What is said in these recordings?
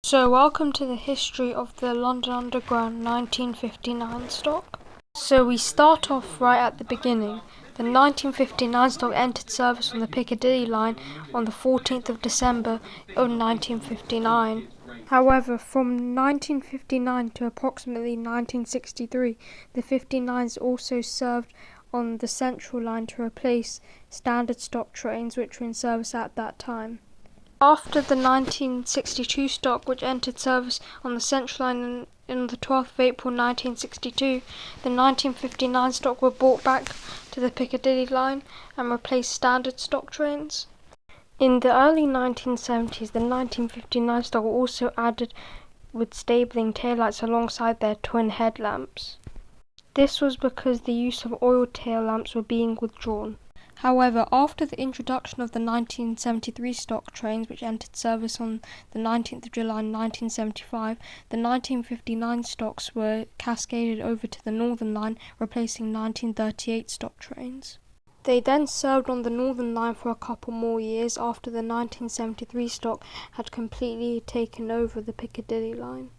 So welcome to the history of the London Underground 1959 stock. So we start off right at the beginning. The 1959 stock entered service on the Piccadilly line on the 14th of December of 1959. However, from 1959 to approximately 1963, the 59s also served on the Central line to replace standard stock trains which were in service at that time. After the 1962 stock, which entered service on the Central line on the 12th of April 1962, the 1959 stock were brought back to the Piccadilly line and replaced standard stock trains. In the early 1970s, the 1959 stock were also added with stabling taillights alongside their twin headlamps. This was because the use of oil tail lamps were being withdrawn. However, after the introduction of the 1973 stock trains, which entered service on the 19th of July 1975, the 1959 stocks were cascaded over to the Northern Line, replacing 1938 stock trains. They then served on the Northern Line for a couple more years after the 1973 stock had completely taken over the Piccadilly line.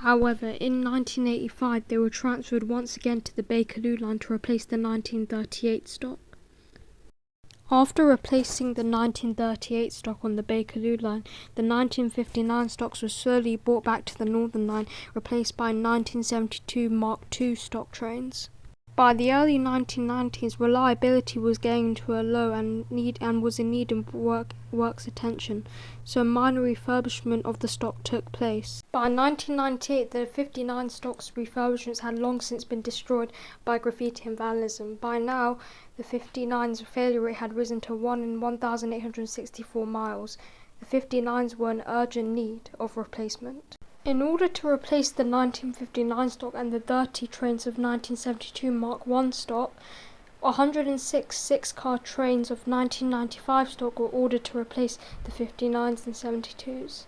However, in 1985 they were transferred once again to the Bakerloo line to replace the 1938 stock. After replacing the 1938 stock on the Bakerloo line, the 1959 stocks were slowly brought back to the Northern line, replaced by 1972 Mark II stock trains. By the early 1990s, reliability was getting to a low and was in need of works attention, so a minor refurbishment of the stock took place. By 1998, the 59 stock's refurbishments had long since been destroyed by graffiti and vandalism. By now, the 59's failure rate had risen to 1 in 1,864 miles. The 59s were in urgent need of replacement. In order to replace the 1959 stock and the 30 trains of 1972 Mark I stock, 106 six-car trains of 1995 stock were ordered to replace the 59s and 72s.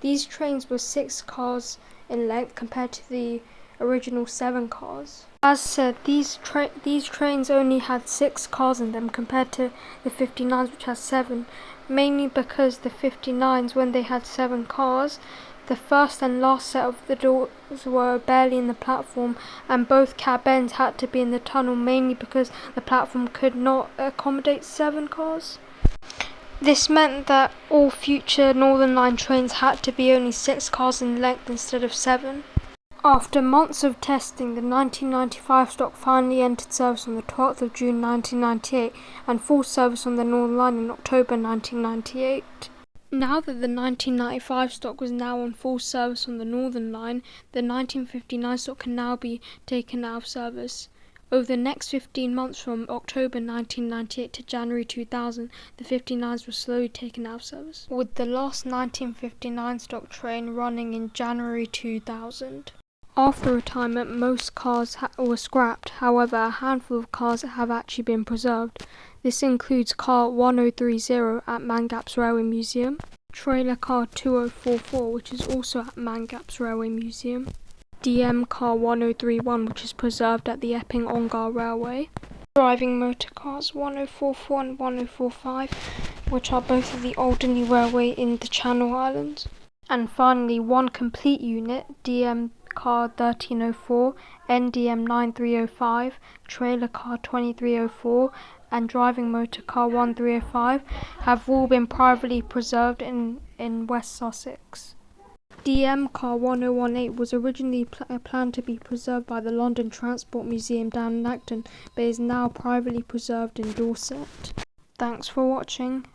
These trains were 6 cars in length compared to the original 7 cars. As said, these trains only had 6 cars in them compared to the 59s, which has 7, mainly because the 59s, when they had 7 cars, the first and last set of the doors were barely in the platform, and both cab ends had to be in the tunnel, mainly because the platform could not accommodate 7 cars. This meant that all future Northern Line trains had to be only 6 cars in length instead of 7. After months of testing, the 1995 stock finally entered service on the 12th of June 1998 and full service on the Northern Line in October 1998. Now that the 1995 stock was now on full service on the Northern Line, the 1959 stock can now be taken out of service. Over the next 15 months from October 1998 to January 2000, the 59s were slowly taken out of service, with the last 1959 stock train running in January 2000. After retirement, most cars were scrapped. However, a handful of cars have actually been preserved. This includes car 1030 at Mangaps Railway Museum, trailer car 2044, which is also at Mangaps Railway Museum, DM car 1031, which is preserved at the Epping Ongar Railway, driving motor cars 1044 and 1045, which are both at the Alderney Railway in the Channel Islands, and finally one complete unit, DM car 1304, NDM 9305, trailer car 2304, and driving motor car 1305 have all been privately preserved in West Sussex. DM car 1018 was originally planned to be preserved by the London Transport Museum down in Acton, but is now privately preserved in Dorset. Thanks for watching,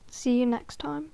see you next time.